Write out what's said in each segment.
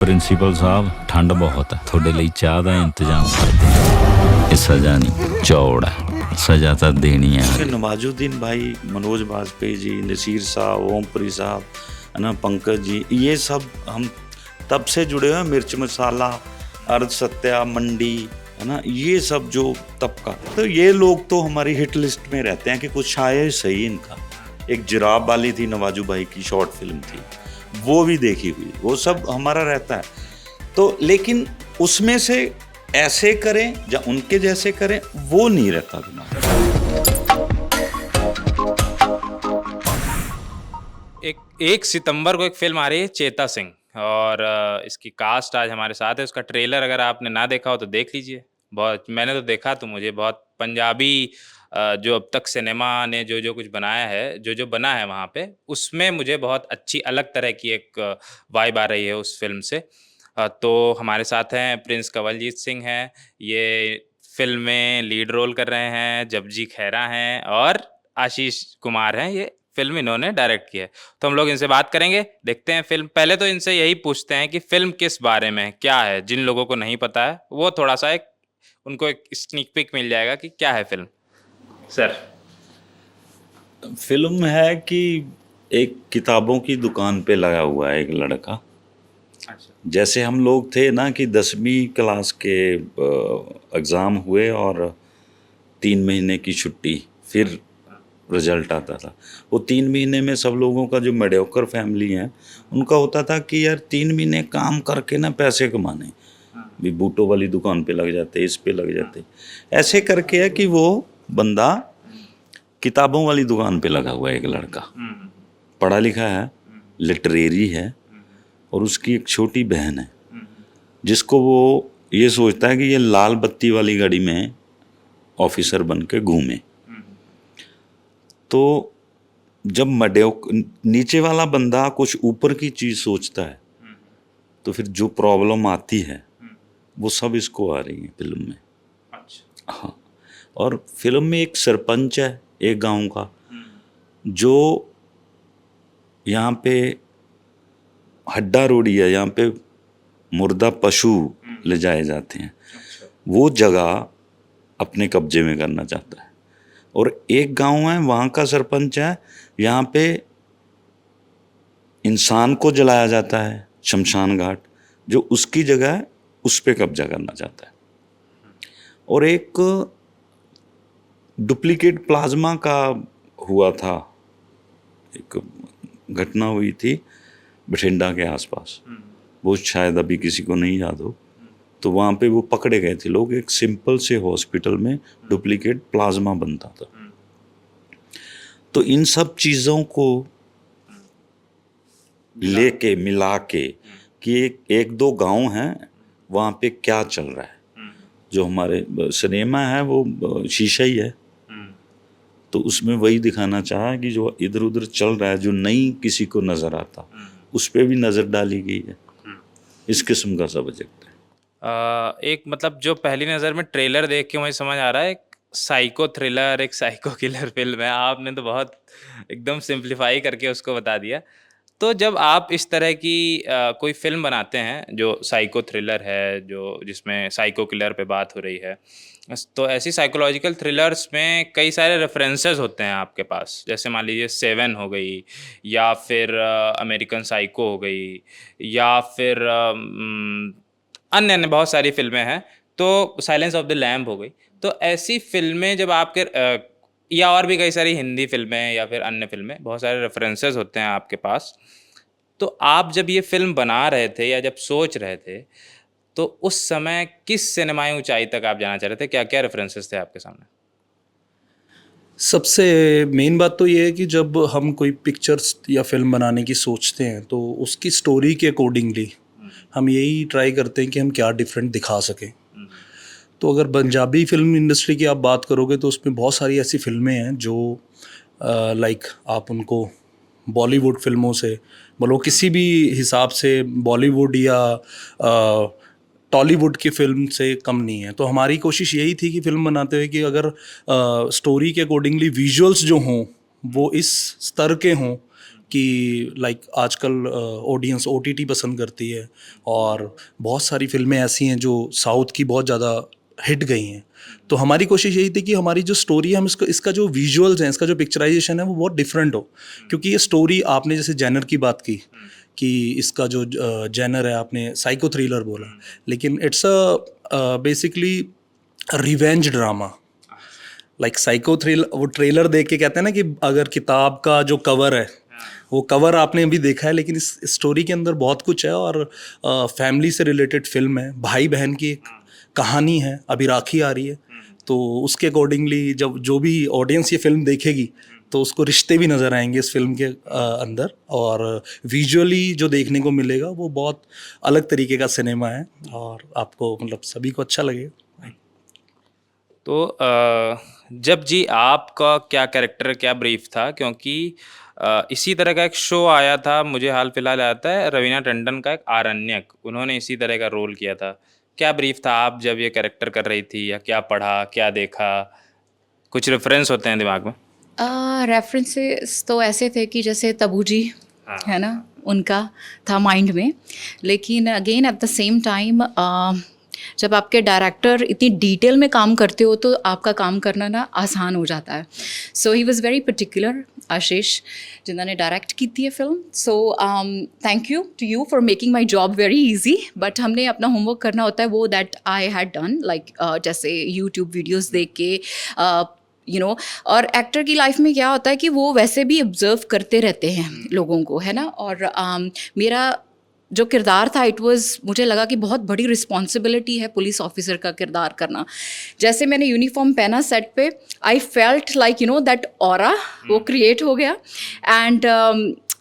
Principal ਸਾਹਿਬ ਠੰਡ ਬਹੁਤ ਹੈ, ਤੁਹਾਡੇ ਲਈ ਚਾਹ ਦਾ ਇੰਤਜ਼ਾਮ ਕਰਦੇ ਹਾਂ। ਇਹ ਸਜ਼ਾ ਨਹੀਂ, ਚੌੜ ਹੈ, सजा तो देनी है। नवाजुद्दीन भाई, मनोज वाजपेयी जी, नसीर साहब, ओमपुरी साहब, है ना, पंकज जी, ये सब हम तब से जुड़े हुए हैं। मिर्च मसाला, अर्ध सत्या, मंडी, है ना, ये सब जो तबका, तो ये लोग तो हमारी हिट लिस्ट में रहते हैं कि कुछ आए सही इनका। एक जिराब वाली थी, नवाजू भाई की शॉर्ट फिल्म थी, वो भी देखी हुई, वो सब हमारा रहता है। तो लेकिन उसमें से ऐसे करें या उनके जैसे करें, वो नहीं रहता दिमाग। एक सितंबर को एक फिल्म आ रही है चेता सिंह, और इसकी कास्ट आज हमारे साथ है। उसका ट्रेलर अगर आपने ना देखा हो तो देख लीजिए। बहुत, मैंने तो देखा, तो मुझे बहुत पंजाबी जो अब तक सिनेमा ने जो जो कुछ बनाया है, जो बना है वहाँ पे, उसमें मुझे बहुत अच्छी अलग तरह की एक वाइब आ रही है उस फिल्म से। तो हमारे साथ हैं प्रिंस कंवलजीत सिंह हैं, ये फिल्म में लीड रोल कर रहे हैं। जपजी खैरा हैं और आशीष कुमार हैं, ये फिल्म इन्होंने डायरेक्ट की है। तो हम लोग इनसे बात करेंगे, देखते हैं फिल्म। पहले तो इनसे यही पूछते हैं कि फिल्म किस बारे में, क्या है। जिन लोगों को नहीं पता है वो थोड़ा सा उनको एक स्नीक पिक मिल जाएगा कि क्या है फिल्म। सर, फिल्म है कि एक किताबों की दुकान पे लगा हुआ है एक लड़का। अच्छा। जैसे हम लोग थे ना कि 10वीं क्लास के एग्ज़ाम हुए और 3 महीने की छुट्टी, फिर रिजल्ट आता था। वो 3 महीने में सब लोगों का, जो मेडियोकर फैमिली है, उनका होता था कि यार 3 महीने काम करके ना पैसे कमाने, भी बूटों वाली दुकान पे लग जाते, इस पे लग जाते। ऐसे करके है कि वो बंदा किताबों वाली दुकान पे लगा हुआ है, एक लड़का पढ़ा लिखा है, लिटरेरी है, और उसकी एक छोटी बहन है जिसको वो ये सोचता है कि ये लाल बत्ती वाली गाड़ी में ऑफिसर बन के घूमे। तो जब नीचे वाला बंदा कुछ ऊपर की चीज़ सोचता है, तो फिर जो प्रॉब्लम आती है वो सब इसको आ रही है फिल्म में। अच्छा। हाँ, और फिल्म में एक सरपंच है एक गांव का, जो यहाँ पे हड्डा रोड़ी है, यहाँ पे मुर्दा पशु ले जाए जाते हैं, वो जगह अपने कब्जे में करना चाहता है। और एक गांव है, वहाँ का सरपंच है, यहाँ पे इंसान को जलाया जाता है, शमशान घाट, जो उसकी जगह है, उस पे कब्जा करना चाहता है। और एक डुप्लीकेट प्लाज्मा का हुआ था, एक घटना हुई थी बठिंडा के आसपास, वो शायद अभी किसी को नहीं याद हो। तो वहाँ पे वो पकड़े गए थे लोग, एक सिंपल से हॉस्पिटल में डुप्लीकेट प्लाज्मा बनता था। तो इन सब चीज़ों को लेके मिला के कि एक दो गांव हैं, वहाँ पे क्या चल रहा है। जो हमारे सिनेमा है वो शीशा ही है, तो उसमें वही दिखाना चाहा कि जो इधर उधर चल रहा है, जो नहीं किसी को नज़र आता, उस पर भी नज़र डाली गई है। इस किस्म का सब्जेक्ट है। एक मतलब जो पहली नज़र में ट्रेलर देख के मुझे समझ आ रहा है, एक साइको थ्रिलर, एक साइको किलर फिल्म है। आपने तो बहुत एकदम सिंप्लीफाई करके उसको बता दिया। तो जब आप इस तरह की कोई फिल्म बनाते हैं जो साइको थ्रिलर है, जो जिसमें साइको किलर पे बात हो रही है, तो ऐसी साइकोलॉजिकल थ्रिलर्स में कई सारे रेफरेंसेस होते हैं आपके पास। जैसे मान लीजिए 7 हो गई, या फिर अमेरिकन साइको हो गई, या फिर अन्य अन्य बहुत सारी फिल्में हैं, तो साइलेंस ऑफ द लैम्ब हो गई। तो ऐसी फिल्में जब आपके या और भी कई सारी हिंदी फिल्में या फिर अन्य फिल्में, बहुत सारे रेफरेंसेस होते हैं आपके पास। तो आप जब ये फिल्म बना रहे थे या जब सोच रहे थे, तो उस समय किस सिनेमाई ऊंचाई तक आप जाना चाह रहे थे? क्या क्या रेफरेंसेस थे आपके सामने? सबसे मेन बात तो ये है कि जब हम कोई पिक्चर्स या फिल्म बनाने की सोचते हैं, तो उसकी स्टोरी के अकॉर्डिंगली हम यही ट्राई करते हैं कि हम क्या डिफरेंट दिखा सकें। तो अगर पंजाबी फिल्म इंडस्ट्री की आप बात करोगे, तो उसमें बहुत सारी ऐसी फिल्में हैं जो लाइक आप उनको बॉलीवुड फिल्मों से बोलो, किसी भी हिसाब से बॉलीवुड या टॉलीवुड की फिल्म से कम नहीं है। तो हमारी कोशिश यही थी कि फिल्म बनाते हुए कि अगर स्टोरी के अकॉर्डिंगली विजुअल्स जो हों वो इस स्तर के हों कि लाइक आजकल ऑडियंस OTT पसंद करती है, और बहुत सारी फिल्में ऐसी हैं जो साउथ की बहुत ज़्यादा हिट गई हैं। तो हमारी कोशिश यही थी कि हमारी जो स्टोरी है, हम इसका जो विजुअल्स हैं, इसका जो पिक्चराइजेशन है, वो बहुत डिफरेंट हो। क्योंकि ये स्टोरी, आपने जैसे जेनर की बात की कि इसका जो जेनर है, आपने साइको थ्रिलर बोला, लेकिन it's a basically revenge drama. Like psycho thrill, वो ट्रेलर देख के कहते हैं ना कि अगर किताब का जो कवर है, वो कवर आपने अभी देखा है, लेकिन इस स्टोरी के अंदर बहुत कुछ है। और फैमिली से रिलेटेड फिल्म है, भाई बहन की एक कहानी है। अभी राखी आ रही है, तो उसके अकॉर्डिंगली जब जो भी ऑडियंस ये फिल्म देखेगी, तो उसको रिश्ते भी नज़र आएंगे इस फिल्म के अंदर। और विजुअली जो देखने को मिलेगा वो बहुत अलग तरीके का सिनेमा है, और आपको मतलब सभी को अच्छा लगेगा। तो जब जी आपका क्या कैरेक्टर, क्या ब्रीफ था? क्योंकि इसी तरह का एक शो आया था, मुझे हाल फिलहाल आता है, रवीना टंडन का एक आरण्यक, उन्होंने इसी तरह का रोल किया था। क्या ब्रीफ था आप जब ये कैरेक्टर कर रही थी, या क्या पढ़ा, क्या देखा? कुछ रेफरेंस होते हैं दिमाग में? रेफरेंसेस तो ऐसे थे कि जैसे तबू जी है ना, उनका था माइंड में। लेकिन again at the same time जब आपके डायरेक्टर इतनी डिटेल में काम करते हो, तो आपका काम करना ना आसान हो जाता है। So he was very particular, Ashish जिन्होंने डायरेक्ट की थी ये film. So thank you to you for making my job very easy. But हमने अपना होमवर्क करना होता है, वो that I had done, like जैसे यूट्यूब वीडियोज़ देख के और एक्टर की लाइफ में क्या होता है कि वो वैसे भी ऑब्जर्व करते रहते हैं लोगों को, है ना। और मेरा जो किरदार था, मुझे लगा कि बहुत बड़ी रिस्पॉन्सिबिलिटी है पुलिस ऑफिसर का किरदार करना। जैसे मैंने यूनिफॉर्म पहना सेट पे, I felt like that aura वो क्रिएट हो गया। एंड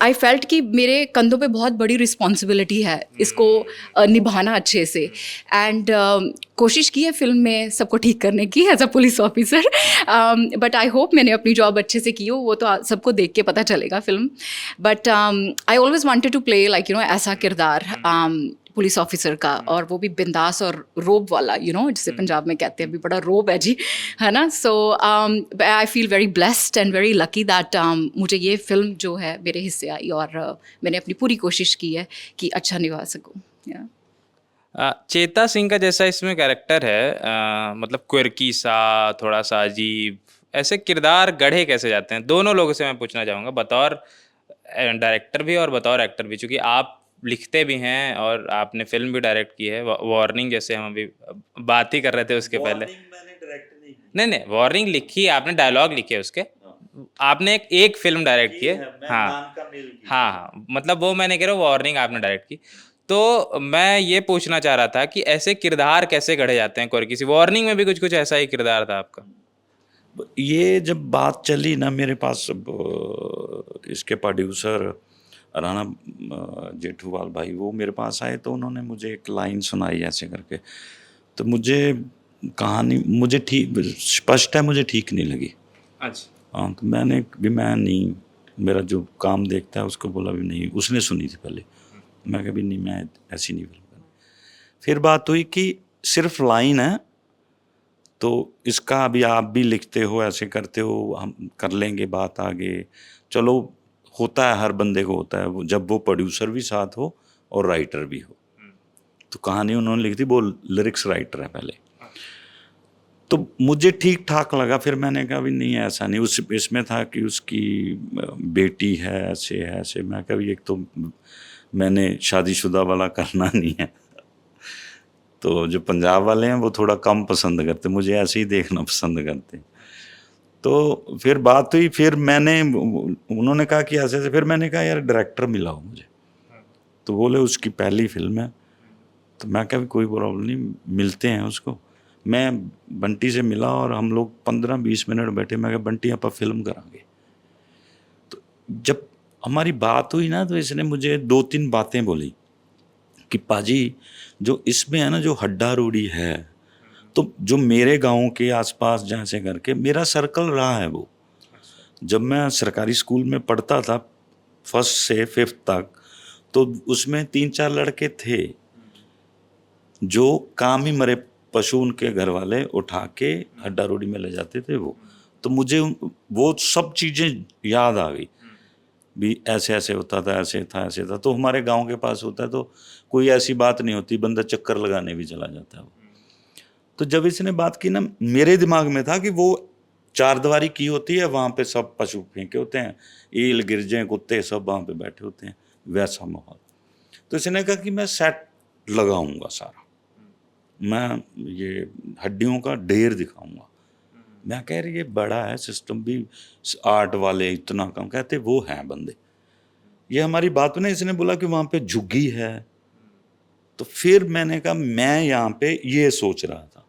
आई फेल्ट कि मेरे कंधों पे बहुत बड़ी रिस्पॉन्सिबिलिटी है इसको निभाना अच्छे से। एंड कोशिश की है फिल्म में सबको ठीक करने की as a police officer. But I hope मैंने अपनी जॉब अच्छे से की हो, वो तो सबको देख के पता चलेगा film. But I always wanted to play like ऐसा किरदार पुलिस ऑफिसर का, और वो भी बिंदास और रोब वाला, जिसे पंजाब में कहते हैं, अभी बड़ा रोब है जी, है ना। So I feel very blessed and very lucky that मुझे ये फिल्म जो है मेरे हिस्से आई, और मैंने अपनी पूरी कोशिश की है कि अच्छा निभा सकूँ। चेता सिंह का जैसा इसमें कैरेक्टर है, मतलब क्विर्की सा, थोड़ा सा अजीब, ऐसे किरदार गढ़े कैसे जाते हैं? दोनों लोगों से मैं पूछना चाहूँगा, बतौर डायरेक्टर भी और बतौर एक्टर भी, चूँकि आप लिखते भी हैं और आपने फिल्म भी डायरेक्ट की है। वार्निंग जैसे हम अभी बात ही कर रहे थे उसके पहले। नहीं, वार्निंग लिखी, आपने डायलॉग लिखे उसके, आपने एक फिल्म डायरेक्ट की है। हाँ, मतलब वो मैंने कह रहा हूँ, वार्निंग आपने डायरेक्ट की। तो मैं ये पूछना चाह रहा था कि ऐसे किरदार कैसे गढ़े जाते हैं? किसी वार्निंग में भी कुछ ऐसा ही किरदार था आपका? ये जब बात चली ना, मेरे पास इसके प्रोड्यूसर राणा जेठूवाल भाई, वो मेरे पास आए, तो उन्होंने मुझे एक लाइन सुनाई ऐसे करके, तो मुझे कहानी मुझे ठीक स्पष्ट है, मुझे ठीक नहीं लगी। अच्छा। हाँ, तो मैं नहीं, मेरा जो काम देखता है उसको बोला भी नहीं, उसने सुनी थी पहले, मैं कभी नहीं, मैं ऐसी नहीं फिल्म करनी। फिर बात हुई कि सिर्फ लाइन है, तो इसका अभी आप भी लिखते हो, ऐसे करते हो, हम कर लेंगे बात आगे। चलो, होता है, हर बंदे को होता है, वो जब वो प्रोड्यूसर भी साथ हो और राइटर भी हो। तो कहानी उन्होंने लिखी थी, वो लिरिक्स राइटर है पहले, तो मुझे ठीक ठाक लगा। फिर मैंने कहा भी नहीं, ऐसा नहीं, इसमें था कि उसकी बेटी है, ऐसे मैं कभी, एक तो मैंने शादीशुदा वाला करना नहीं है, तो जो पंजाब वाले हैं वो थोड़ा कम पसंद करते, मुझे ऐसे ही देखना पसंद करते। तो फिर बात हुई, फिर उन्होंने कहा कि ऐसे, फिर मैंने कहा यार डायरेक्टर मिला हो मुझे, तो बोले उसकी पहली फिल्म है। तो मैं कहा कोई प्रॉब्लम नहीं, मिलते हैं उसको। मैं बंटी से मिला और हम लोग 15-20 मिनट बैठे। मैं कहा बंटी आप फिल्म करांगे। तो जब हमारी बात हुई ना, तो इसने मुझे 2-3 बातें बोली कि पाजी जो इसमें है ना, जो हड्डा रोड़ी है, तो जो मेरे गांव के आसपास जहाँ से करके मेरा सर्कल रहा है वो। जब मैं सरकारी स्कूल में पढ़ता था 1st से 5th तक, तो उसमें 3-4 लड़के थे जो काम ही मरे पशु उनके घर वाले उठा के हड्डा रोड़ी में ले जाते थे वो। तो मुझे वो सब चीज़ें याद आ गई भी ऐसे ऐसे होता था, ऐसे था, ऐसे था। तो हमारे गांव के पास होता है तो कोई ऐसी बात नहीं होती, बंदा चक्कर लगाने भी चला जाता है वो। तो जब इसने बात की ना, मेरे दिमाग में था कि वो चारदीवारी की होती है, वहाँ पे सब पशु फेंके होते हैं, ईल गिरजे कुत्ते सब वहाँ पे बैठे होते हैं, वैसा माहौल। तो इसने कहा कि मैं सेट लगाऊंगा सारा, मैं ये हड्डियों का ढेर दिखाऊंगा। मैं कह रही ये बड़ा है सिस्टम भी, आर्ट वाले इतना कम कहते, वो हैं बंदे। ये हमारी बात ना, इसने बोला कि वहाँ पे झुग्गी है। तो फिर मैंने कहा मैं यहाँ पे ये सोच रहा था,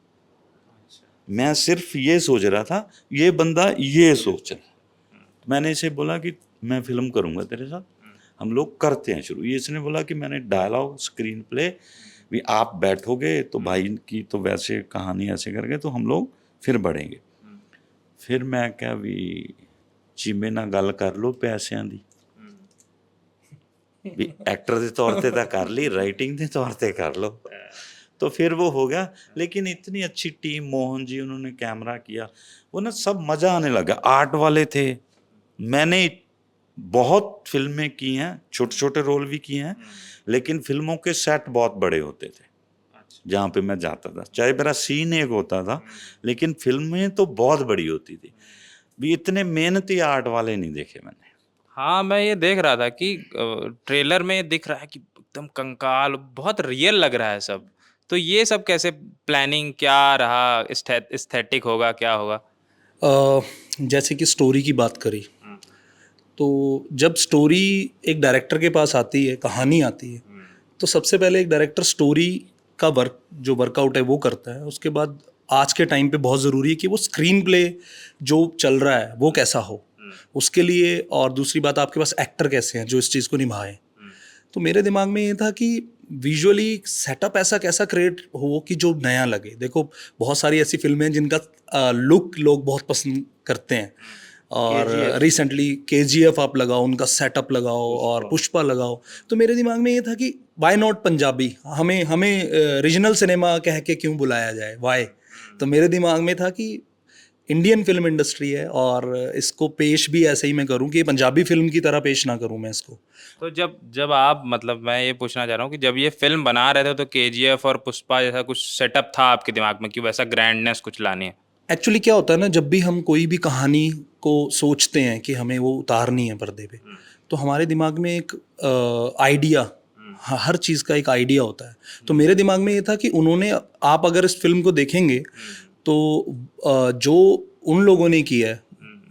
मैं सिर्फ ये सोच रहा था, ये बंदा ये सोच रहा है। मैंने इसे बोला कि मैं फिल्म करूँगा तेरे साथ, हम लोग करते हैं शुरू। ये इसने बोला कि मैंने डायलॉग स्क्रीन प्ले भी आप बैठोगे तो भाई की तो वैसे कहानी ऐसे करके तो हम लोग फिर बढ़ेंगे। फिर मैं क्या भी चीमे ना गल कर लो पैसों की भी, एक्टर के तौर पे तो कर ली, राइटिंग के तौर पे कर लो। तो फिर वो हो गया। लेकिन इतनी अच्छी टीम, मोहन जी उन्होंने कैमरा किया, वो ना सब मज़ा आने लगा। आर्ट वाले थे, मैंने बहुत फिल्में की हैं, छोटे छोटे रोल भी किए हैं, लेकिन फिल्मों के सेट बहुत बड़े होते थे जहाँ पे मैं जाता था। चाहे मेरा सीन एक होता था, लेकिन फिल्में तो बहुत बड़ी होती थी। भी इतने मेहनती आर्ट वाले नहीं देखे मैंने। हाँ, मैं ये देख रहा था कि ट्रेलर में दिख रहा है कि एकदम कंकाल, बहुत रियल लग रहा है सब। तो ये सब कैसे प्लानिंग क्या रहा, एस्थेटिक होगा, क्या होगा? जैसे कि स्टोरी की बात करी, तो जब स्टोरी एक डायरेक्टर के पास आती है, कहानी आती है, तो सबसे पहले एक डायरेक्टर स्टोरी का जो वर्कआउट है वो करता है। उसके बाद आज के टाइम पे बहुत ज़रूरी है कि वो स्क्रीन प्ले जो चल रहा है वो कैसा हो उसके लिए, और दूसरी बात आपके पास एक्टर कैसे हैं जो इस चीज़ को निभाएं। तो मेरे दिमाग में ये था कि विजुअली सेटअप ऐसा कैसा क्रिएट हो कि जो नया लगे। देखो बहुत सारी ऐसी फिल्में हैं जिनका लुक लोग बहुत पसंद करते हैं, और रिसेंटली KGF आप लगाओ, उनका सेटअप लगाओ, और पुष्पा लगाओ। तो मेरे दिमाग में ये था कि वाई नॉट पंजाबी, हमें रीजनल सिनेमा कह के क्यों बुलाया जाए, वाई। तो मेरे दिमाग में था कि इंडियन फिल्म इंडस्ट्री है और इसको पेश भी ऐसे ही मैं करूं कि पंजाबी फिल्म की तरह पेश ना करूं मैं इसको। तो जब जब आप, मतलब मैं ये पूछना चाह रहा हूँ कि जब ये फिल्म बना रहे थे तो KGF और पुष्पा जैसा कुछ सेटअप था आपके दिमाग में कि वैसा ग्रैंडनेस कुछ लानी है? एक्चुअली क्या होता है ना, जब भी हम कोई भी कहानी को सोचते हैं कि हमें वो उतारनी है पर्दे पे, तो हमारे दिमाग में एक आइडिया, हर चीज़ का एक आइडिया होता है। तो मेरे दिमाग में ये था कि उन्होंने, आप अगर इस फिल्म को देखेंगे तो जो उन लोगों ने किया है,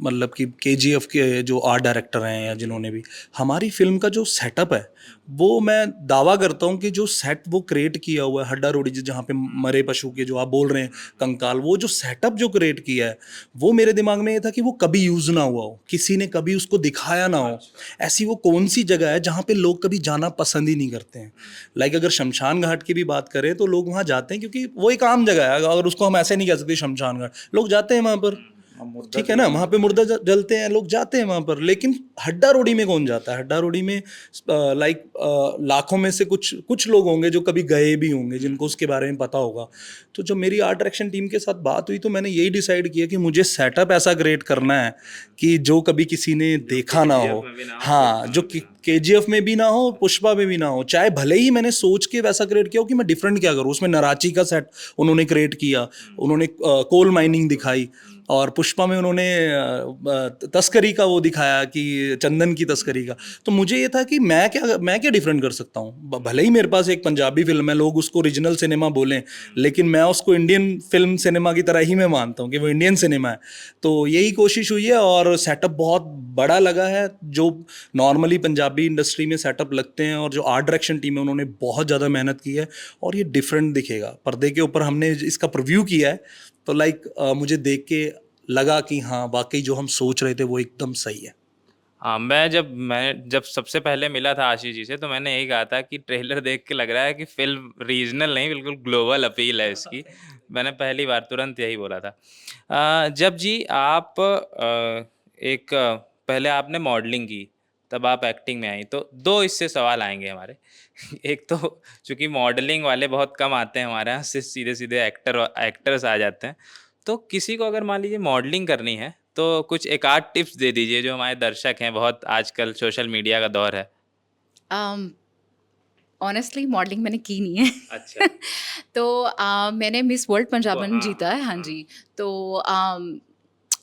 मतलब कि KGF के जो आर्ट डायरेक्टर हैं या जिन्होंने भी, हमारी फिल्म का जो सेटअप है वो मैं दावा करता हूँ कि जो सेट वो क्रिएट किया हुआ है, हड्डा रोडी जहाँ पे मरे पशु के जो आप बोल रहे हैं कंकाल, वो जो सेटअप जो क्रिएट किया है वो मेरे दिमाग में ये था कि वो कभी यूज़ ना हुआ हो, किसी ने कभी उसको दिखाया ना हो। ऐसी वो कौन सी जगह है जहाँ पे लोग कभी जाना पसंद ही नहीं करते हैं। लाइक अगर शमशान घाट की भी बात करें तो लोग वहाँ जाते हैं क्योंकि वो एक आम जगह है, अगर उसको हम ऐसे नहीं कह सकते शमशान घाट, लोग जाते हैं वहाँ पर, ठीक है ना, वहाँ पे मुर्दा जलते हैं, लोग जाते हैं वहाँ पर। लेकिन हड्डा रोडी में कौन जाता है? हड्डा रोडी में लाइक लाखों में से कुछ लोग होंगे जो कभी गए भी होंगे, जिनको उसके बारे में पता होगा। तो जब मेरी आर्ट डायरेक्शन टीम के साथ बात हुई तो मैंने यही डिसाइड किया कि मुझे सेटअप ऐसा क्रिएट करना है कि जो कभी किसी ने देखा ना हो। हाँ, जो KGF में भी ना हो, पुष्पा में भी ना हो। चाहे भले ही मैंने सोच के वैसा क्रिएट किया हो कि मैं डिफरेंट क्या करूँ। उसमें नराची का सेट उन्होंने क्रिएट किया, उन्होंने कोल माइनिंग दिखाई, और पुष्पा में उन्होंने तस्करी का वो दिखाया कि चंदन की तस्करी का। तो मुझे ये था कि मैं क्या डिफरेंट कर सकता हूँ। भले ही मेरे पास एक पंजाबी फिल्म है, लोग उसको रीजनल सिनेमा बोलें, लेकिन मैं उसको इंडियन फिल्म सिनेमा की तरह ही मैं मानता हूँ कि वो इंडियन सिनेमा है। तो यही कोशिश हुई है, और सेटअप बहुत बड़ा लगा है। जो नॉर्मली पंजाबी इंडस्ट्री में सेटअप लगते हैं, और जो आर्ट डायरेक्शन टीम है उन्होंने बहुत ज़्यादा मेहनत की है, और ये डिफरेंट दिखेगा पर्दे के ऊपर। हमने इसका प्रीव्यू किया है तो लाइक मुझे देख के लगा कि हाँ वाकई जो हम सोच रहे थे वो एकदम सही है। हाँ, मैं जब सबसे पहले मिला था आशीष जी से तो मैंने यही कहा था कि ट्रेलर देख के लग रहा है कि फिल्म रीजनल नहीं, बिल्कुल ग्लोबल अपील है इसकी। मैंने पहली बार तुरंत यही बोला था। जब जी आप पहले आपने मॉडलिंग की, तब आप एक्टिंग में आई, तो दो इससे सवाल आएंगे हमारे। एक तो चूंकि मॉडलिंग वाले बहुत कम आते हैं हमारे यहाँ, से सीधे सीधे एक्टर्स आ जाते हैं। तो किसी को अगर मान लीजिए मॉडलिंग करनी है तो कुछ एक आध टिप्स दे दीजिए जो हमारे दर्शक हैं, बहुत आजकल सोशल मीडिया का दौर है। ऑनेस्टली मॉडलिंग मैंने की नहीं है। अच्छा। तो मैंने मिस वर्ल्ड पंजाबन हाँ, जीता है, हाँ हाँ। जी। तो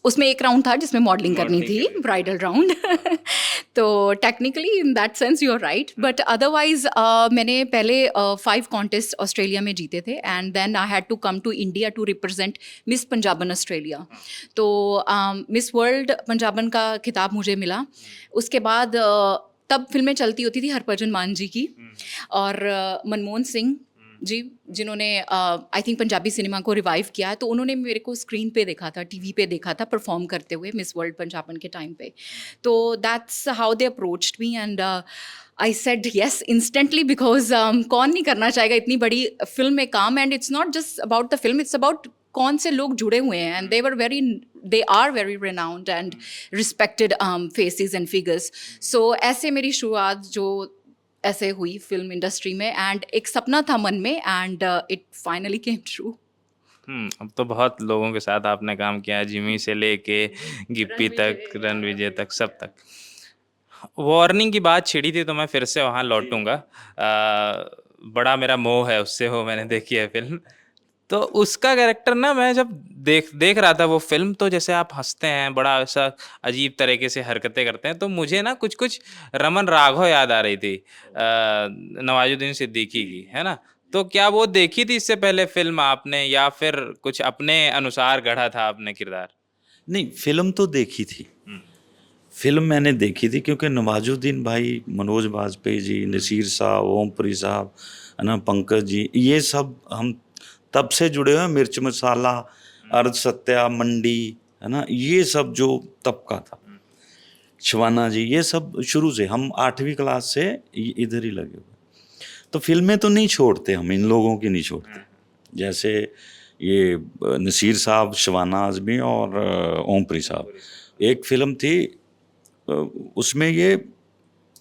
उसमें एक राउंड था जिसमें मॉडलिंग करनी मॉडलिंग थी, करनी थी। Bridal round. तो technically in that sense you are right, but otherwise मैंने पहले 5 कॉन्टेस्ट ऑस्ट्रेलिया में जीते थे, and then I had to come to India to represent Miss Punjaban Australia. तो मिस वर्ल्ड पंजाबन का खिताब मुझे मिला। उसके बाद तब फिल्में चलती होती थी हरभजन मान जी की और मनमोहन सिंह जी, जिन्होंने आई थिंक पंजाबी सिनेमा को रिवाइव किया है। तो उन्होंने मेरे को स्क्रीन पे देखा था, टीवी पे देखा था परफॉर्म करते हुए मिस वर्ल्ड पंजाबन के टाइम पे। तो that's how they approached me, and I said yes instantly, because कौन नहीं करना चाहेगा इतनी बड़ी फिल्म में काम। And it's not just about the film, it's about कौन से लोग जुड़े हुए हैं, and they are very renowned and respected faces and figures. So ऐसे मेरी शुरुआत जो ऐसे हुई फिल्म इंडस्ट्री में, एंड एक सपना था मन में, and it finally came true. अब तो बहुत लोगों के साथ आपने काम किया है, जिमी से लेके गिप्पी तक, रणविजय तक, सब तक। वार्निंग की बात छिड़ी थी तो मैं फिर से वहाँ लौटूंगा। बड़ा मेरा मोह है उससे, वो मैंने देखी है फिल्म। तो उसका कैरेक्टर ना, मैं जब देख रहा था वो फिल्म, तो जैसे आप हंसते हैं, बड़ा ऐसा अजीब तरीके से हरकतें करते हैं, तो मुझे ना कुछ कुछ रमन राघव याद आ रही थी, नवाजुद्दीन सिद्दीकी की, है ना। तो क्या वो देखी थी इससे पहले फिल्म आपने, या फिर कुछ अपने अनुसार गढ़ा था आपने किरदार? नहीं, फिल्म तो देखी थी। फिल्म मैंने देखी थी क्योंकि नवाजुद्दीन भाई, मनोज बाजपेयी जी, नसीर साहब, ओमपुरी साहब, है ना, पंकज जी, ये सब हम तब से जुड़े हुए हैं। मिर्च मसाला, अर्ध सत्या, मंडी, है ना, ये सब जो तब का था, शिवाना जी, ये सब शुरू से हम 8वीं क्लास से इधर ही लगे हुए। तो फिल्में तो नहीं छोड़ते हम, इन लोगों की नहीं छोड़ते। जैसे ये नसीर साहब, शिवाना आज़मी और ओमपुरी साहब, एक फिल्म थी, उसमें ये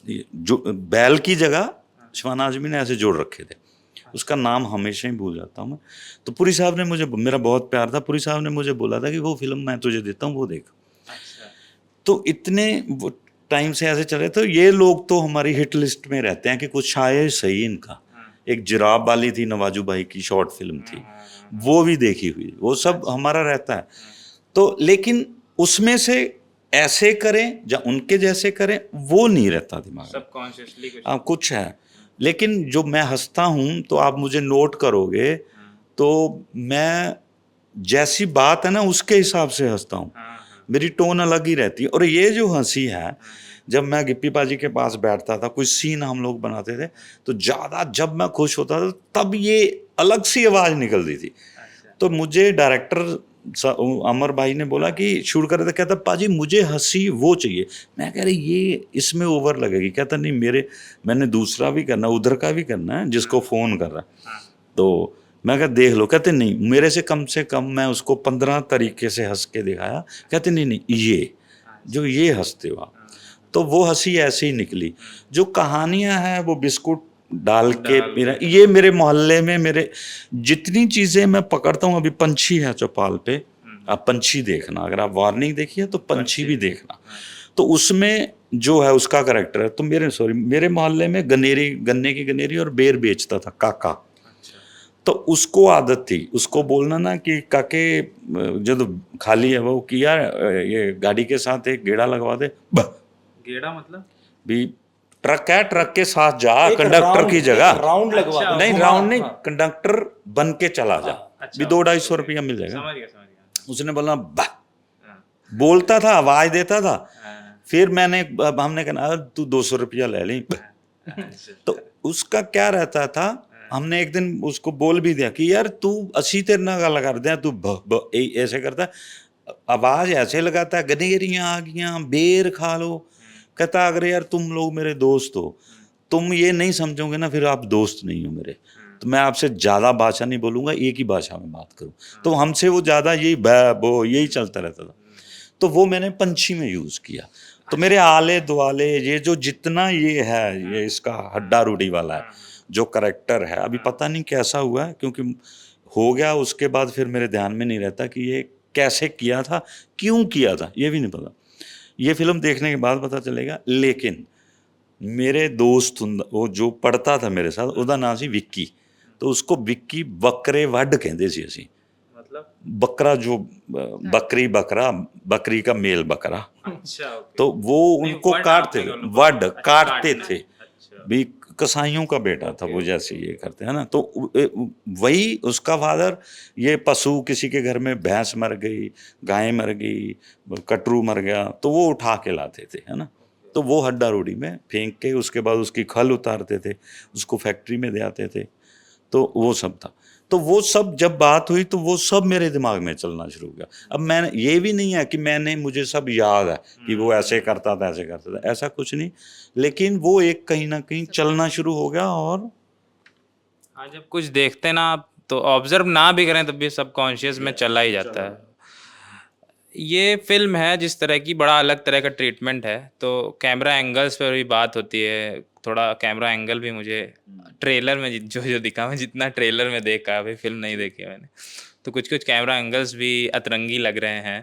जो बैल की जगह शिवाना आज़मी ने ऐसे जोड़ रखे थे, उसका नाम हमेशा ही भूल जाता हूँ मैं। तो पुरी साहब ने मुझे, मेरा बहुत प्यार था, पुरी साहब ने मुझे बोला था कि वो फिल्म मैं तुझे देता हूँ, वो देख। तो इतने वो टाइम से ऐसे चले, तो ये लोग तो हमारी हिट लिस्ट में रहते हैं कि कुछ आए सही इनका। एक जिराब वाली थी, नवाजू भाई की शॉर्ट फिल्म थी, वो भी देखी हुई, वो सब हमारा रहता है। तो लेकिन उसमें से ऐसे करें या उनके जैसे करें, वो नहीं रहता दिमाग में, सबकॉन्शियसली कुछ है। लेकिन जो मैं हंसता हूँ, तो आप मुझे नोट करोगे, तो मैं जैसी बात है ना उसके हिसाब से हंसता हूँ, मेरी टोन अलग ही रहती है। और ये जो हंसी है, जब मैं गिप्पी पाजी के पास बैठता था, कुछ सीन हम लोग बनाते थे, तो ज़्यादा जब मैं खुश होता था तब ये अलग सी आवाज़ निकलती थी। तो मुझे डायरेक्टर अमर भाई ने बोला कि शूट कर रहे थे, कहता पाजी मुझे हंसी वो चाहिए। मैं कह रही ये इसमें ओवर लगेगी। कहता नहीं, मैंने दूसरा भी करना, उधर का भी करना है जिसको फ़ोन कर रहा। तो मैं कहा देख लो। कहते नहीं, मेरे से कम मैं उसको 15 तरीके से हंस के दिखाया। कहते नहीं, ये हंसते हो आप। तो वो हंसी ऐसे ही निकली। जो कहानियाँ हैं वो बिस्कुट डाल के ये मेरे मोहल्ले में मेरे जितनी चीज़ें मैं पकड़ता हूँ, अभी पंछी है चौपाल पे, आप पंछी देखना, अगर आप वार्निंग देखिए तो पंछी भी देखना। तो उसमें जो है उसका करैक्टर है, तो मेरे मोहल्ले में गन्ने की गनेरी और बेर बेचता था काका। तो उसको आदत थी उसको बोलना ना कि काके जब खाली है वो कि यार ये गाड़ी के साथ एक गेड़ा लगवा दे। गेड़ा मतलब भी ट्रक है, ट्रक के साथ जा, कंडक्टर की जगह राउंड लगवा दो। नहीं, राउंड नहीं, कंडक्टर बन के चला जा, भी 200-250 रुपया मिल जाएगा। समझ गया। उसने बोला बोलता था, आवाज देता था। फिर हमने कहा तू 200 रुपया ले ली। तो उसका क्या रहता था, हमने एक दिन उसको बोल भी दिया कि यार तू अच्छी तेरे ना गल कर दे, तू ऐसे करता, आवाज ऐसे लगाता है, गनेरियाँ आ गया, बेर खा लो। कहता अगर यार तुम लोग मेरे दोस्त हो, तुम ये नहीं समझोगे ना, फिर आप दोस्त नहीं हो मेरे। तो मैं आपसे ज़्यादा भाषा नहीं बोलूँगा, एक ही भाषा में बात करूँ। तो हमसे वो ज़्यादा यही चलता रहता था। तो वो मैंने पंछी में यूज़ किया। तो मेरे आले दुआले ये जो जितना ये है, ये इसका हड्डा रूढ़ी वाला है जो करैक्टर है, अभी पता नहीं कैसा हुआ है, क्योंकि हो गया उसके बाद फिर मेरे ध्यान में नहीं रहता कि ये कैसे किया था, क्यों किया था, ये भी नहीं पता। ये फिल्म देखने के बाद पता चलेगा। लेकिन मेरे दोस्त वो जो पढ़ता था मेरे साथ, ਉਹਦਾ ਨਾਂ ਸੀ ਵਿੱਕੀ, तो उसको विक्की बकरे वड कहते सी ਅਸੀਂ। मतलब बकरा जो बकरी, बकरा, बकरी का मेल बकरा, अच्छा ओके। तो वो नहीं, उनको वड काटते आपने थे, बोला। वड अच्छा, काटते काटना। थे अच्छा भी, कसाईयों का बेटा था वो, जैसे ये करते हैं ना। तो वही उसका फादर, ये पशु किसी के घर में भैंस मर गई, गाय मर गई, कटरू मर गया, तो वो उठा के लाते थे, है ना। तो वो हड्डा रोड़ी में फेंक के उसके बाद उसकी खल उतारते थे, उसको फैक्ट्री में दे आते थे। तो वो सब था। तो वो सब जब बात हुई तो वो सब मेरे दिमाग में चलना शुरू हो गया। अब मैं, ये भी नहीं है कि मुझे सब याद है कि वो ऐसे करता था, ऐसे करता था, ऐसा कुछ नहीं। लेकिन वो एक कहीं ना कहीं चलना शुरू हो गया। और हाँ, जब कुछ देखते ना आप तो ऑब्जर्व ना भी करें तब भी सबकॉन्शियस में चला ही जाता है। ये फिल्म है जिस तरह की, बड़ा अलग तरह का ट्रीटमेंट है, तो कैमरा एंगल्स पर भी बात होती है। थोड़ा कैमरा एंगल भी मुझे ट्रेलर में जो जो दिखा, मैं जितना ट्रेलर में देखा, अभी फिल्म नहीं देखी मैंने, तो कुछ कुछ कैमरा एंगल्स भी अतरंगी लग रहे हैं।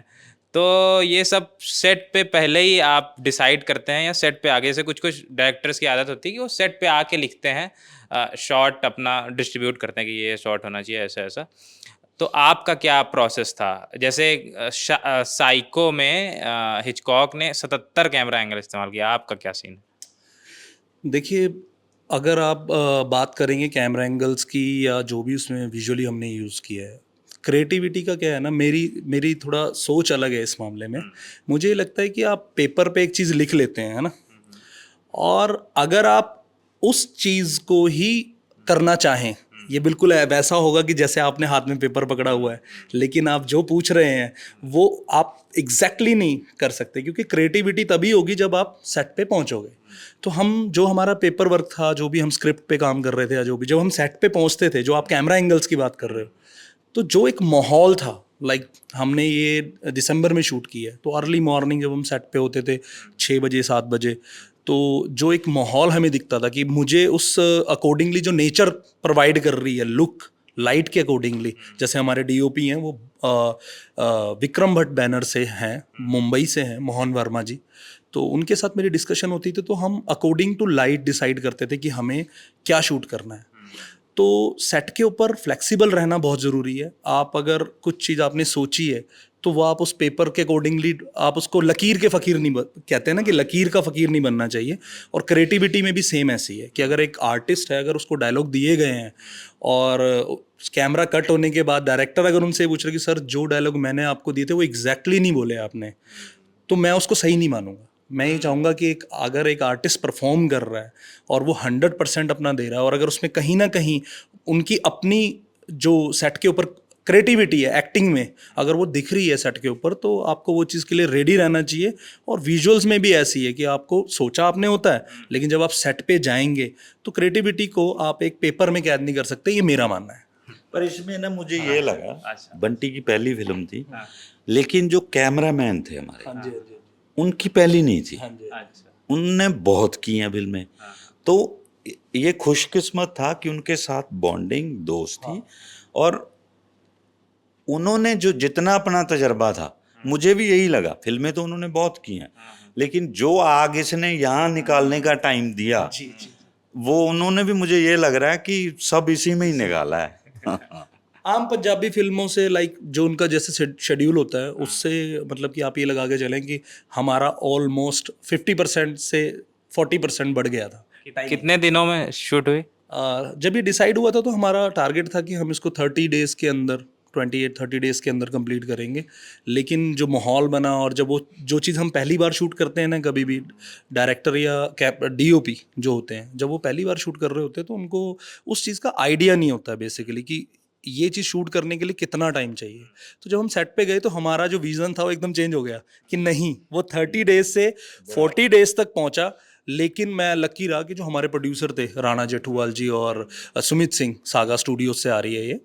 तो ये सब सेट पे पहले ही आप डिसाइड करते हैं, या सेट पे आगे से? कुछ कुछ डायरेक्टर्स की आदत होती है कि वो सेट पे आके लिखते हैं, शॉट अपना डिस्ट्रीब्यूट करते हैं कि ये शॉट होना चाहिए, ऐसा ऐसा। तो आपका क्या प्रोसेस था? जैसे साइको में हिचकॉक ने 77 कैमरा एंगल इस्तेमाल किया, आपका क्या सीन है? देखिए, अगर आप बात करेंगे कैमरा एंगल्स की या जो भी उसमें विजुअली हमने यूज़ किया है, क्रिएटिविटी का क्या है ना, मेरी थोड़ा सोच अलग है इस मामले में। मुझे ये लगता है कि आप पेपर पे एक चीज़ लिख लेते हैं, है ना, और अगर आप उस चीज़ को ही करना चाहें, ये बिल्कुल वैसा होगा कि जैसे आपने हाथ में पेपर पकड़ा हुआ है, लेकिन आप जो पूछ रहे हैं वो आप एग्जैक्टली नहीं कर सकते, क्योंकि क्रिएटिविटी तभी होगी जब आप सेट पे पहुंचोगे। तो हम, जो हमारा पेपर वर्क था, जो भी हम स्क्रिप्ट पे काम कर रहे थे, या जो भी, जब हम सेट पे पहुंचते थे, जो आप कैमरा एंगल्स की बात कर रहे हो, तो जो एक माहौल था, लाइक हमने ये दिसंबर में शूट किया है, तो अर्ली मॉर्निंग जब हम सेट पे होते थे 6 बजे 7 बजे, तो जो एक माहौल हमें दिखता था कि मुझे उस अकॉर्डिंगली जो नेचर प्रोवाइड कर रही है, लुक लाइट के अकॉर्डिंगली, जैसे हमारे डीओपी हैं वो विक्रम भट्ट बैनर से हैं, मुंबई से हैं, मोहन वर्मा जी, तो उनके साथ मेरी डिस्कशन होती थी, तो हम अकॉर्डिंग टू लाइट डिसाइड करते थे कि हमें क्या शूट करना है। तो सेट के ऊपर फ्लेक्सिबल रहना बहुत ज़रूरी है। आप अगर कुछ चीज़ आपने सोची है तो वो आप उस पेपर के अकॉर्डिंगली, आप उसको लकीर के फ़कीर नहीं कहते हैं ना, कि लकीर का फ़कीर नहीं बनना चाहिए। और क्रिएटिविटी में भी सेम ऐसी है कि अगर एक आर्टिस्ट है, अगर उसको डायलॉग दिए गए हैं और कैमरा कट होने के बाद डायरेक्टर अगर उनसे पूछ रहे कि सर जो डायलॉग मैंने आपको दिए थे वो एग्जैक्टली नहीं बोले आपने, तो मैं उसको सही नहीं मानूंगा। मैं ये चाहूँगा कि अगर एक आर्टिस्ट परफॉर्म कर रहा है और वो 100% अपना दे रहा है, और अगर उसमें कहीं ना कहीं उनकी अपनी जो सेट के ऊपर क्रिएटिविटी है एक्टिंग में, अगर वो दिख रही है सेट के ऊपर, तो आपको वो चीज़ के लिए रेडी रहना चाहिए। और विजुअल्स में भी ऐसी है कि आपको सोचा आपने होता है, लेकिन जब आप सेट पे जाएंगे तो क्रिएटिविटी को आप एक पेपर में कैद नहीं कर सकते, ये मेरा मानना है। पर इसमें ना मुझे ये लगा, अच्छा। बंटी की पहली फिल्म थी, लेकिन जो कैमरामैन थे हमारे, हाँ जी, हाँ जी, उनकी पहली नहीं थी। हाँ जी। अच्छा। उनने बहुत की हैं फिल्में। तो ये खुशकिस्मत था कि उनके साथ बॉन्डिंग, दोस्त थी, और उन्होंने जो जितना अपना तजर्बा था, मुझे भी यही लगा। फिल्में तो उन्होंने बहुत की हैं, लेकिन जो आगे इसने यहाँ निकालने का टाइम दिया, जी जी। वो उन्होंने भी, मुझे ये लग रहा है कि सब इसी में ही निकाला है। आम पंजाबी फिल्मों से, लाइक जो उनका जैसे शेड्यूल होता है, उससे मतलब कि आप ये लगा के चलें कि हमारा ऑलमोस्ट 50% से 40% बढ़ गया था। कितने दिनों में शूट हुई? जब ये डिसाइड हुआ था तो हमारा टारगेट था कि हम इसको 30 डेज़ के अंदर, 28-30 डेज़ के अंदर कंप्लीट करेंगे। लेकिन जो माहौल बना, और जब वो जो चीज़ हम पहली बार शूट करते हैं ना, कभी भी डायरेक्टर या डीओपी जो होते हैं, जब वो पहली बार शूट कर रहे होते हैं तो उनको उस चीज़ का आइडिया नहीं होता बेसिकली कि ये चीज़ शूट करने के लिए कितना टाइम चाहिए। तो जब हम सेट पे गए तो हमारा जो विज़न था वो एकदम चेंज हो गया कि नहीं, वो 30 डेज़ से 40 डेज़ तक पहुंचा। लेकिन मैं लकी रहा कि जो हमारे प्रोड्यूसर थे राणा जेठूवाल जी और सुमित सिंह, सागा स्टूडियोज से आ रही है ये,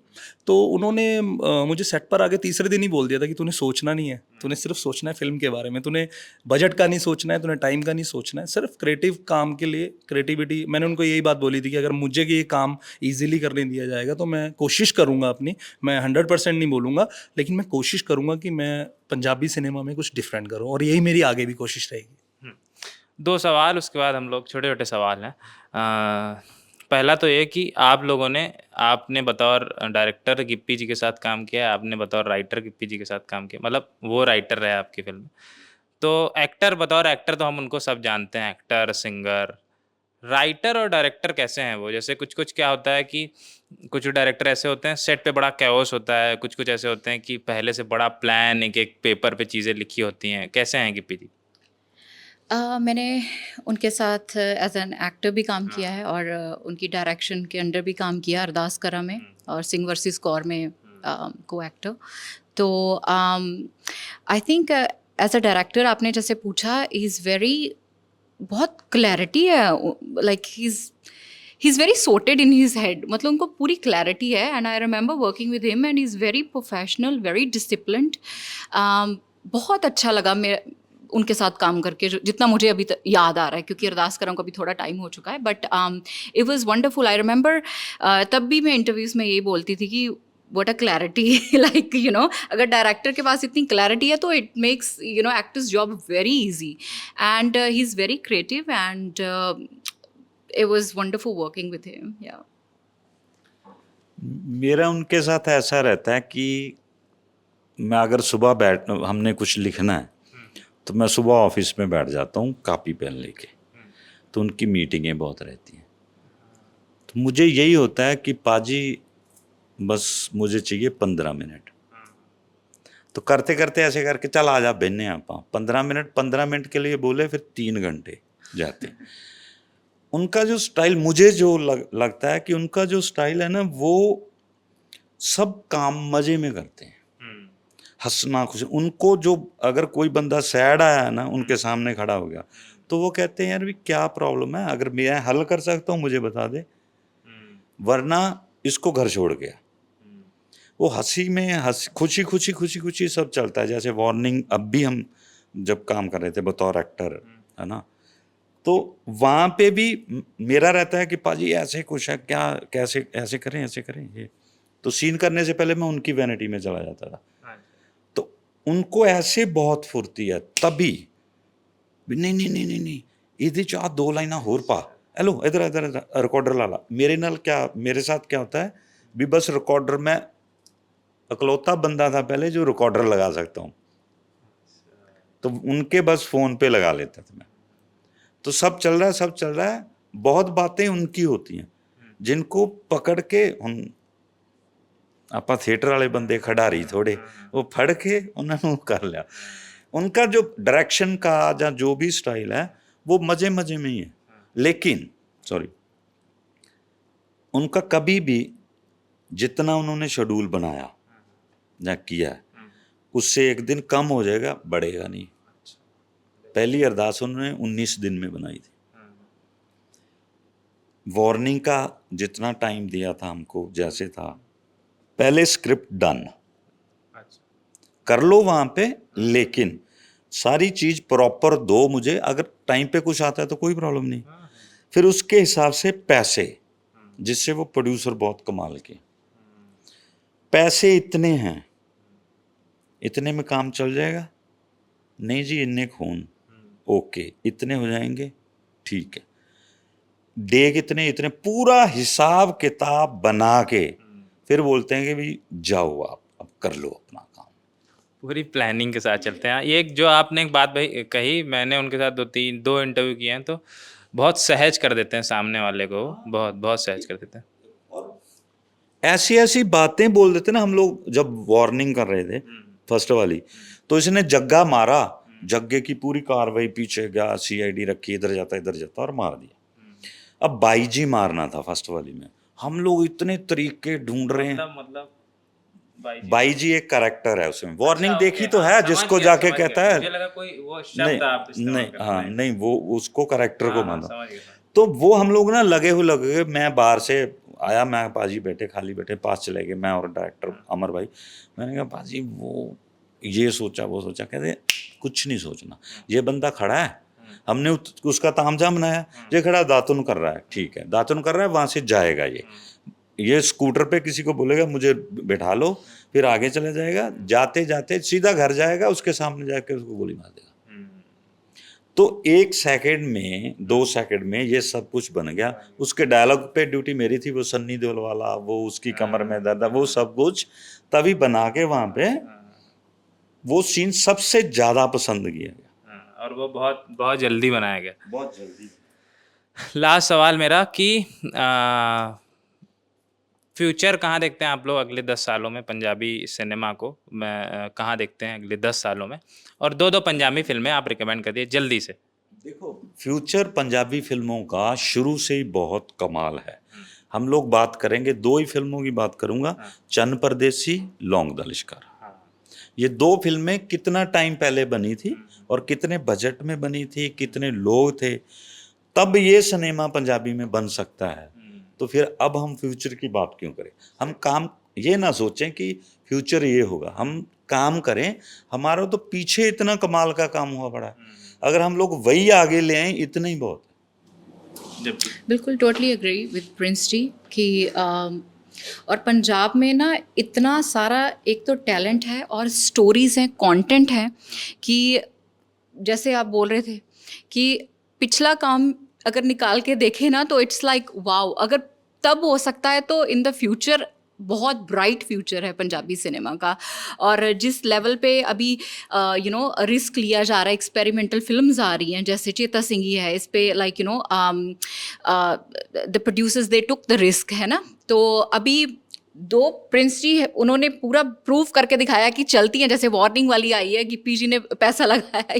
तो उन्होंने मुझे सेट पर आके तीसरे दिन ही बोल दिया था कि तूने सोचना नहीं है, तूने सिर्फ सोचना है फिल्म के बारे में, तूने बजट का नहीं सोचना है, तूने टाइम का नहीं सोचना है, सिर्फ क्रिएटिव काम के लिए क्रिएटिविटी। मैंने उनको यही बात बोली थी कि अगर मुझे ये काम ईजिली करने दिया जाएगा तो मैं कोशिश करूँगा अपनी, मैं 100% नहीं बोलूँगा, लेकिन मैं कोशिश करूँगा कि मैं पंजाबी सिनेमा में कुछ डिफरेंट करूँ, और यही मेरी आगे भी कोशिश रहेगी। 2 सवाल, उसके बाद हम लोग छोटे-छोटे सवाल हैं। पहला तो ये कि आपने बतौर डायरेक्टर गिप्पी जी के साथ काम किया, आपने बतौर राइटर गिप्पी जी के साथ काम किया, मतलब वो राइटर रहे आपकी फ़िल्म में। तो बतौर एक्टर तो हम उनको सब जानते हैं, एक्टर, सिंगर। राइटर और डायरेक्टर कैसे हैं वो? जैसे कुछ-कुछ क्या होता है कि कुछ डायरेक्टर ऐसे होते हैं, सेट पे बड़ा कैओस होता है, कुछ-कुछ ऐसे होते हैं कि पहले से बड़ा प्लान, एक-एक पेपर पे चीज़ें लिखी होती हैं। कैसे हैं गिप्पी जी? मैंने उनके साथ एज एन एक्टर भी काम किया है, और उनकी डायरेक्शन के अंडर भी काम किया, अरदास करा में और सिंह वर्सेस कौर में को एक्टर। तो I think as a director आपने जैसे पूछा, ही इज़ वेरी, बहुत क्लैरिटी है, like he is very sorted in his head, मतलब उनको पूरी क्लैरिटी है। And I remember working with him and he is very professional, very disciplined. बहुत अच्छा लगा मैं उनके साथ काम करके, जितना मुझे अभी याद आ रहा है, क्योंकि अरदास करम का भी थोड़ा टाइम हो चुका है, but it was wonderful. I remember तब भी मैं इंटरव्यूज़ में यही बोलती थी कि what a clarity, like you know, अगर डायरेक्टर के पास इतनी क्लैरिटी है तो it makes actors job very easy, and he is very creative, and it was wonderful working with him. Yeah. मेरा उनके साथ ऐसा रहता है कि मैं अगर सुबह हमने कुछ लिखना है तो मैं सुबह ऑफिस में बैठ जाता हूँ कापी पेन लेके, तो उनकी मीटिंगें बहुत रहती हैं। तो मुझे यही होता है कि पाजी बस मुझे चाहिए 15 मिनट, तो करते करते ऐसे करके चल आ जा बेने आप 15 मिनट के लिए बोले, फिर 3 घंटे जाते। उनका जो स्टाइल, मुझे जो लगता है कि उनका जो स्टाइल है ना, वो सब काम मज़े में करते हैं, हंसना खुश। उनको जो, अगर कोई बंदा सैड आया है ना, उनके सामने खड़ा हो गया, तो वो कहते हैं यार भी क्या प्रॉब्लम है, अगर मैं हल कर सकता हूँ मुझे बता दे, वरना इसको घर छोड़ गया। वो हंसी में खुशी खुशी खुशी खुशी सब चलता है। जैसे वार्निंग, अब भी हम जब काम कर रहे थे बतौर एक्टर, है ना, तो वहाँ पे भी मेरा रहता है कि पाजी ऐसे कुछ है क्या, कैसे ऐसे करें ये, तो सीन करने से पहले मैं उनकी वैनिटी में चला जाता था। तो उनको ऐसे बहुत फुर्ती है, तभी नहीं इधर चाह 2 लाइना होर पा, हेलो इधर रिकॉर्डर ला ला। मेरे साथ क्या होता है भी, बस रिकॉर्डर में अकलौता बंदा था पहले जो रिकॉर्डर लगा सकता हूँ, तो उनके बस फ़ोन पे लगा लेता था मैं। तो सब चल रहा है, बहुत बातें उनकी होती हैं जिनको पकड़ के हम आपा थिएटर वाले बंदे खिडारी थोड़े, वो फड़ के उन्होंने कर लिया। उनका जो डायरेक्शन का या जो भी स्टाइल है वो मज़े में ही है, लेकिन उनका कभी भी जितना उन्होंने शेड्यूल बनाया या किया उससे एक दिन कम हो जाएगा, बढ़ेगा नहीं। पहली अरदास उन्होंने 19 दिन में बनाई थी। वार्निंग का जितना टाइम दिया था हमको, जैसे था पहले स्क्रिप्ट डन कर लो वहाँ पे, लेकिन सारी चीज़ प्रॉपर दो मुझे, अगर टाइम पे कुछ आता है तो कोई प्रॉब्लम नहीं। फिर उसके हिसाब से पैसे, जिससे वो प्रोड्यूसर बहुत कमाल के, पैसे इतने हैं, इतने में काम चल जाएगा, नहीं जी इतने खून, ओके इतने हो जाएंगे, ठीक है, डे कितने, पूरा हिसाब किताब बना के फिर बोलते हैं कि भाई जाओ आप अब कर लो अपना काम। पूरी प्लानिंग के साथ चलते हैं। ये जो आपने एक बात भाई कही, मैंने उनके साथ 2 इंटरव्यू किए हैं, तो बहुत सहज कर देते हैं सामने वाले को, बहुत सहज कर देते हैं। ऐसी बातें बोल देते ना। हम लोग जब वार्निंग कर रहे थे फर्स्ट वाली, तो इसने जग्गा मारा, जग्गे की पूरी कार्रवाई पीछे गया, CID रखी, इधर जाता और मार दिया। अब बाईजी मारना था फर्स्ट वाली में, हम लोग इतने तरीके ढूंढ रहे हैं, मतलब बाई जी एक कैरेक्टर है उसमें, वार्निंग अच्छा, देखी ओके, तो हाँ, है समझ जिसको गया, जाके समझ गया। कहता है मुझे लगा कोई वो शब्द नहीं आप इस्तेमाल नहीं, कर रहे हाँ हैं। नहीं, वो उसको कैरेक्टर को हाँ, मानो। समझ गया। तो वो हम लोग ना लगे मैं बाहर से आया, मैं पाजी बैठे खाली बैठे पास चले गए, मैं और डायरेक्टर अमर भाई। मैंने कहा पाजी वो ये सोचा वो सोचा, कहते कुछ नहीं सोचना, ये बंदा खड़ा है, हमने उसका तामझाम बनाया, ये खड़ा दातुन कर रहा है, ठीक है दातुन कर रहा है, वहाँ से जाएगा ये स्कूटर पे किसी को बोलेगा मुझे बैठा लो, फिर आगे चले जाएगा, जाते जाते सीधा घर जाएगा, उसके सामने जाके उसको गोली मार देगा। तो 1 सेकंड में 2 सेकंड में ये सब कुछ बन गया। उसके डायलॉग पे ड्यूटी मेरी थी, वो सन्नी देओल वाला, वो उसकी कमर में दर्द, वो सब कुछ तभी बना के वहाँ पे वो सीन सबसे ज़्यादा पसंद किया गया। और वो बहुत बहुत जल्दी बनाया गया। बहुत जल्दी। लास्ट सवाल मेरा कि फ्यूचर कहाँ देखते हैं आप लोग अगले 10 सालों में पंजाबी सिनेमा को? मैं कहाँ देखते हैं अगले 10 सालों में? और 2-2 पंजाबी फिल्में आप रिकमेंड कर दिए जल्दी से। देखो फ्यूचर पंजाबी फिल्मों का शुरू से ही बहुत कमाल है। हम लोग बात करेंगे, 2 ही फिल्मों की बात करूंगा, चन्न परदेसी, लौंग दा लिश्कर। ये 2 फिल्में कितना टाइम पहले बनी थी और कितने बजट में बनी थी, कितने लोग थे, तब ये सिनेमा पंजाबी में बन सकता है। तो फिर अब हम फ्यूचर की बात क्यों करें? हम काम ये ना सोचें कि फ्यूचर ये होगा, हम काम करें। हमारा तो पीछे इतना कमाल का काम हुआ पड़ा है, अगर हम लोग वही आगे ले आए इतना ही बहुत है। बिल्कुल टोटली एग्री विद प्रिंस जी कि और पंजाब में ना इतना सारा एक तो टैलेंट है और स्टोरीज़ हैं, कंटेंट है कि जैसे आप बोल रहे थे कि पिछला काम अगर निकाल के देखें ना तो इट्स लाइक वाओ, अगर तब हो सकता है तो इन द फ्यूचर बहुत ब्राइट फ्यूचर है पंजाबी सिनेमा का। और जिस लेवल पे अभी रिस्क लिया जा रहा है, एक्सपेरिमेंटल फिल्म्स आ रही हैं, जैसे चेता सिंह ही है, इस पे like the producers they took the risk, है ना। तो अभी 2 प्रिंस जी उन्होंने पूरा प्रूव करके दिखाया कि चलती हैं, जैसे वार्निंग वाली आई है कि पीजी ने पैसा लगाया है,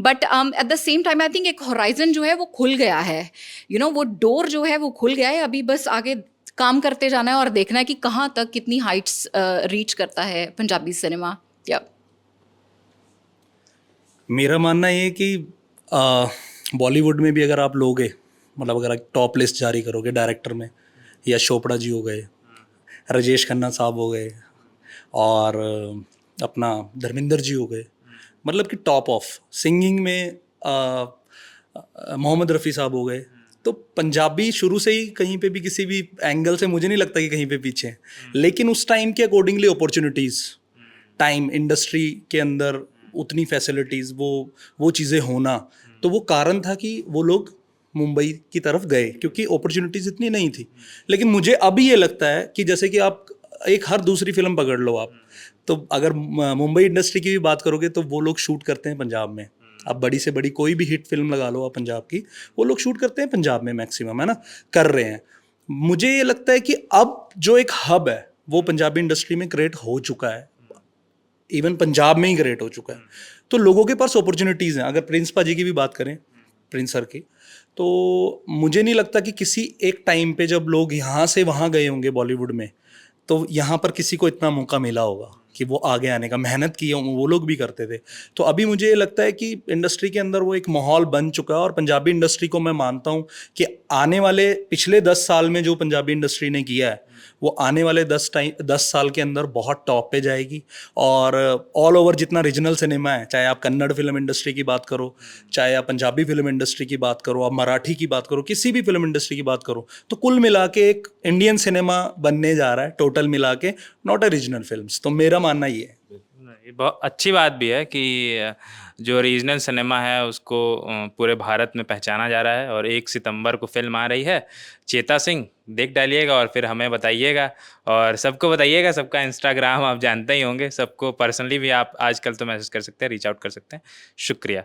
but at the same time I think एक होराइजन जो है वो खुल गया है, वो डोर जो है वो खुल गया है। अभी बस आगे काम करते जाना है और देखना है कि कहाँ तक कितनी हाइट्स रीच करता है पंजाबी सिनेमा। या मेरा मानना ये है कि बॉलीवुड में भी अगर आप लोगे, मतलब अगर आप टॉप लिस्ट जारी करोगे डायरेक्टर में, यश चोपड़ा जी हो गए, राजेश खन्ना साहब हो गए, और अपना धर्मेंद्र जी हो गए, मतलब कि टॉप ऑफ सिंगिंग में मोहम्मद रफ़ी साहब हो गए, तो पंजाबी शुरू से ही कहीं पे भी किसी भी एंगल से मुझे नहीं लगता कि कहीं पे पीछे है। लेकिन उस टाइम के अकॉर्डिंगली अपॉर्चुनिटीज़, टाइम, इंडस्ट्री के अंदर उतनी फैसिलिटीज़, वो चीज़ें होना, तो वो कारण था कि वो लोग मुंबई की तरफ गए, क्योंकि अपॉर्चुनिटीज़ इतनी नहीं थी। लेकिन मुझे अभी ये लगता है कि जैसे कि आप एक हर दूसरी फिल्म पकड़ लो आप, तो अगर मुंबई इंडस्ट्री की भी बात करोगे तो वो लोग शूट करते हैं पंजाब में। आप बड़ी से बड़ी कोई भी हिट फिल्म लगा लो आप पंजाब की, वो लोग शूट करते हैं पंजाब में मैक्सिमम, है ना, कर रहे हैं। मुझे ये लगता है कि अब जो एक हब है वो पंजाबी इंडस्ट्री में क्रिएट हो चुका है, इवन पंजाब में ही क्रिएट हो चुका है। तो लोगों के पास अपॉर्चुनिटीज़ हैं। अगर प्रिंस पाजी की भी बात करें, प्रिंस सर की, तो मुझे नहीं लगता कि किसी एक टाइम पे जब लोग यहाँ से वहाँ गए होंगे बॉलीवुड में, तो यहाँ पर किसी को इतना मौका मिला होगा कि वो आगे आने का। मेहनत की वो लोग भी करते थे। तो अभी मुझे ये लगता है कि इंडस्ट्री के अंदर वो एक माहौल बन चुका है, और पंजाबी इंडस्ट्री को मैं मानता हूँ कि आने वाले पिछले 10 साल में जो पंजाबी इंडस्ट्री ने किया है, वो आने वाले 10 साल के अंदर बहुत टॉप पे जाएगी। और ऑल ओवर जितना रीजनल सिनेमा है, चाहे आप कन्नड़ फिल्म इंडस्ट्री की बात करो, चाहे आप पंजाबी फिल्म इंडस्ट्री की बात करो, आप मराठी की बात करो, किसी भी फिल्म इंडस्ट्री की बात करो, तो कुल मिला के एक इंडियन सिनेमा बनने जा रहा है टोटल मिला के, नॉट अ रीजनल फिल्म्स। तो मेरा मानना ये है। ये बहुत अच्छी बात भी है कि जो रीजनल सिनेमा है उसको पूरे भारत में पहचाना जा रहा है। और 1 सितंबर को फिल्म आ रही है चेता सिंह, देख डालिएगा और फिर हमें बताइएगा, और सबको बताइएगा। सबका इंस्टाग्राम आप जानते ही होंगे, सबको पर्सनली भी आप आजकल तो मैसेज कर सकते हैं, रीच आउट कर सकते हैं। शुक्रिया।